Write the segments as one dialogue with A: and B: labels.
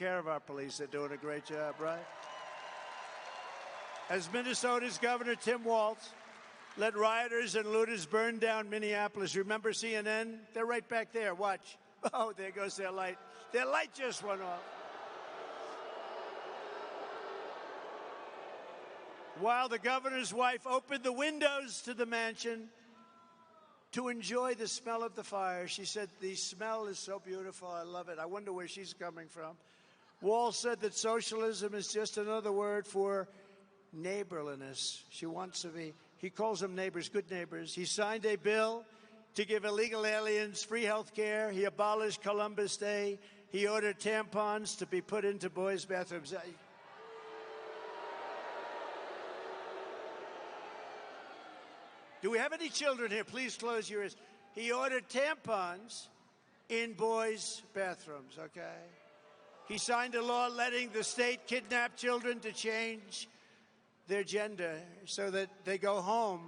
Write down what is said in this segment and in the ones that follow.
A: care of our police. They're doing a great job, right? As Minnesota's Governor Tim Walz let rioters and looters burn down Minneapolis. Remember CNN? They're right back there. Watch. Oh, there goes their light. Their light just went off. While the governor's wife opened the windows to the mansion to enjoy the smell of the fire, she said, "The smell is so beautiful. I love it. I wonder where she's coming from." Walz said that socialism is just another word for neighborliness. She wants to be, he calls them neighbors, good neighbors. He signed a bill to give illegal aliens free health care. He abolished Columbus Day. He ordered tampons to be put into boys' bathrooms. Do we have any children here? Please close your ears. He ordered tampons in boys' bathrooms, okay? He signed a law letting the state kidnap children to change their gender so that they go home.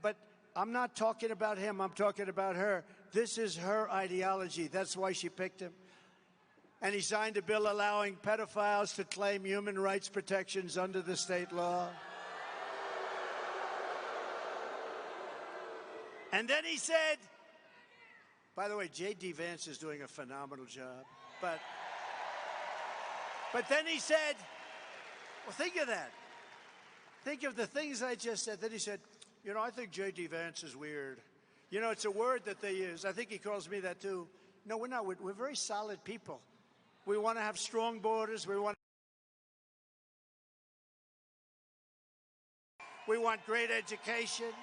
A: But I'm not talking about him. I'm talking about her. This is her ideology. That's why she picked him. And he signed a bill allowing pedophiles to claim human rights protections under the state law. And then he said, by the way, J.D. Vance is doing a phenomenal job. But then he said, well, think of that. Think of the things I just said. Then he said, you know, I think J.D. Vance is weird. You know, it's a word that they use. I think he calls me that too. No, we're not. We're very solid people. We want to have strong borders. We want great education.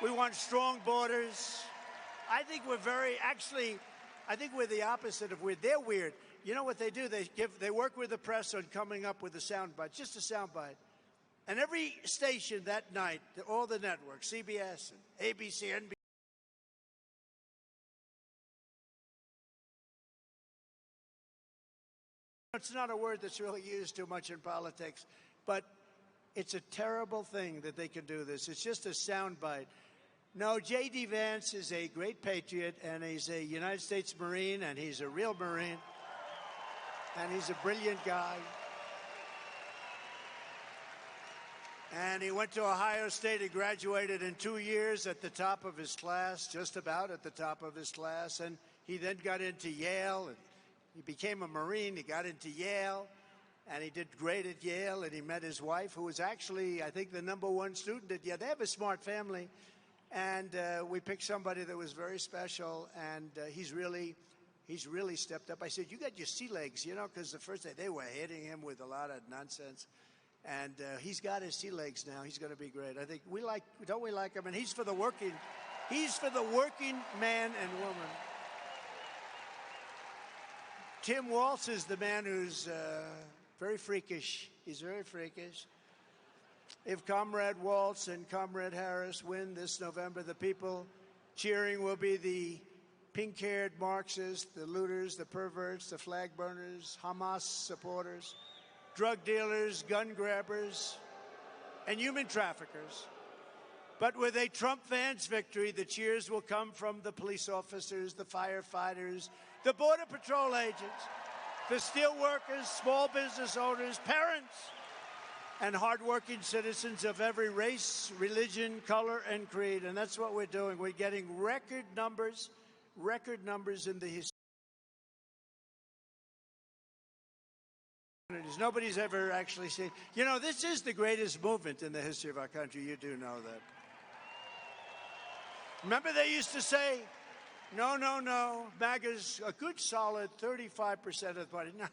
A: We want strong borders. I think we're I think we're the opposite of weird. They're weird. You know what they do? They work with the press on coming up with a soundbite, just a soundbite. And every station that night, all the networks, CBS and ABC, NBC, it's not a word that's really used too much in politics, but it's a terrible thing that they can do this. It's just a soundbite. No, J.D. Vance is a great patriot, and he's a United States Marine, and he's a real Marine, and he's a brilliant guy. And he went to Ohio State. He graduated in 2 years at the top of his class, just about at the top of his class. And he then got into Yale, and he became a Marine. He got into Yale, and he did great at Yale, and he met his wife, who was actually, I think, the #1 student at Yale. They have a smart family. And we picked somebody that was very special, and he's really stepped up. I said, you got your sea legs, you know, because the first day they were hitting him with a lot of nonsense. And he's got his sea legs now. He's going to be great. I think don't we like him? And he's for the working man and woman. Tim Walz is the man who's very freakish. He's very freakish. If Comrade Walz and Comrade Harris win this November, the people cheering will be the pink-haired Marxists, the looters, the perverts, the flag burners, Hamas supporters, drug dealers, gun grabbers, and human traffickers. But with a Trump-Vance victory, the cheers will come from the police officers, the firefighters, the Border Patrol agents, the steel workers, small business owners, parents, and hardworking citizens of every race, religion, color, and creed. And that's what we're doing. We're getting record numbers in the history. Nobody's ever actually seen. You know, this is the greatest movement in the history of our country. You do know that. Remember they used to say, no, MAGA's a good solid 35% of the party. No,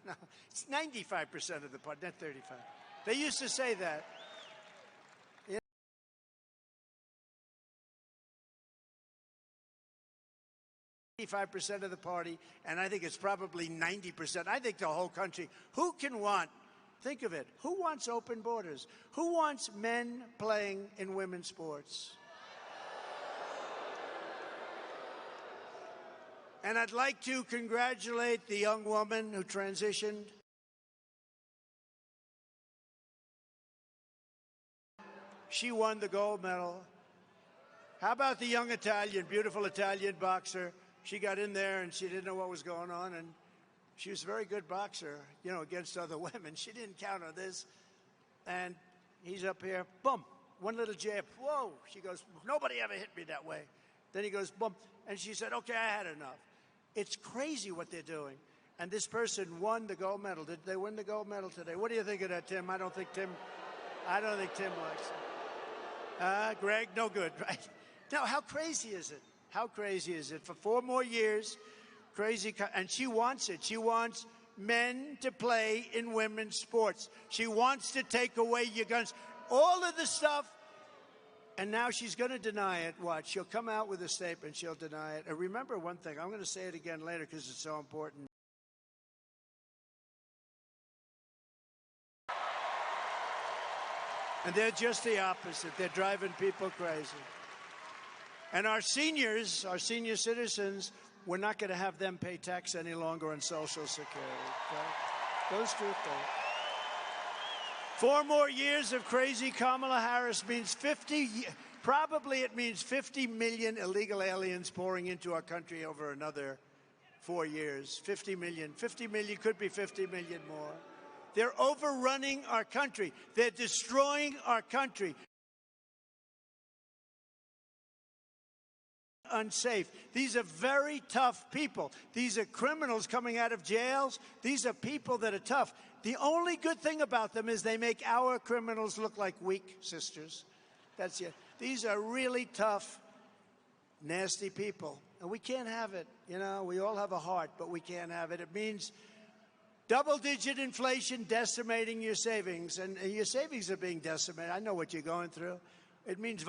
A: it's 95% of the party, not 35. They used to say that. 85% of the party, and I think it's probably 90%. I think the whole country. Who can want, think of it, who wants open borders? Who wants men playing in women's sports? And I'd like to congratulate the young woman who transitioned. She won the gold medal. How about the young Italian, beautiful Italian boxer? She got in there and she didn't know what was going on, and She was a very good boxer, you know, against other women. She didn't count on this. And he's up here, boom, one little jab. Whoa. She goes, nobody ever hit me that way. Then he goes, boom. And she said, okay, I had enough. It's crazy what they're doing. And this person won the gold medal. Did they win the gold medal today? What do you think of that, Tim? I don't think Tim likes it. Greg, no good, right? Now, how crazy is it? How crazy is it? For 4 more years, crazy. And she wants it. She wants men to play in women's sports. She wants to take away your guns. All of the stuff. And now she's going to deny it. Watch. She'll come out with a statement. She'll deny it. And remember one thing. I'm going to say it again later because it's so important. And they're just the opposite. They're driving people crazy. And our seniors, our senior citizens, we're not going to have them pay tax any longer on Social Security. Okay? Those 2 things. 4 more years of crazy Kamala Harris means probably it means 50 million illegal aliens pouring into our country over another 4 years. 50 million. 50 million could be 50 million more. They're overrunning our country. They're destroying our country. Unsafe. These are very tough people. These are criminals coming out of jails. These are people that are tough. The only good thing about them is they make our criminals look like weak sisters. That's it. These are really tough, nasty people. And we can't have it. You know, we all have a heart, but we can't have it. It means double-digit inflation decimating your savings. And your savings are being decimated. I know what you're going through. It means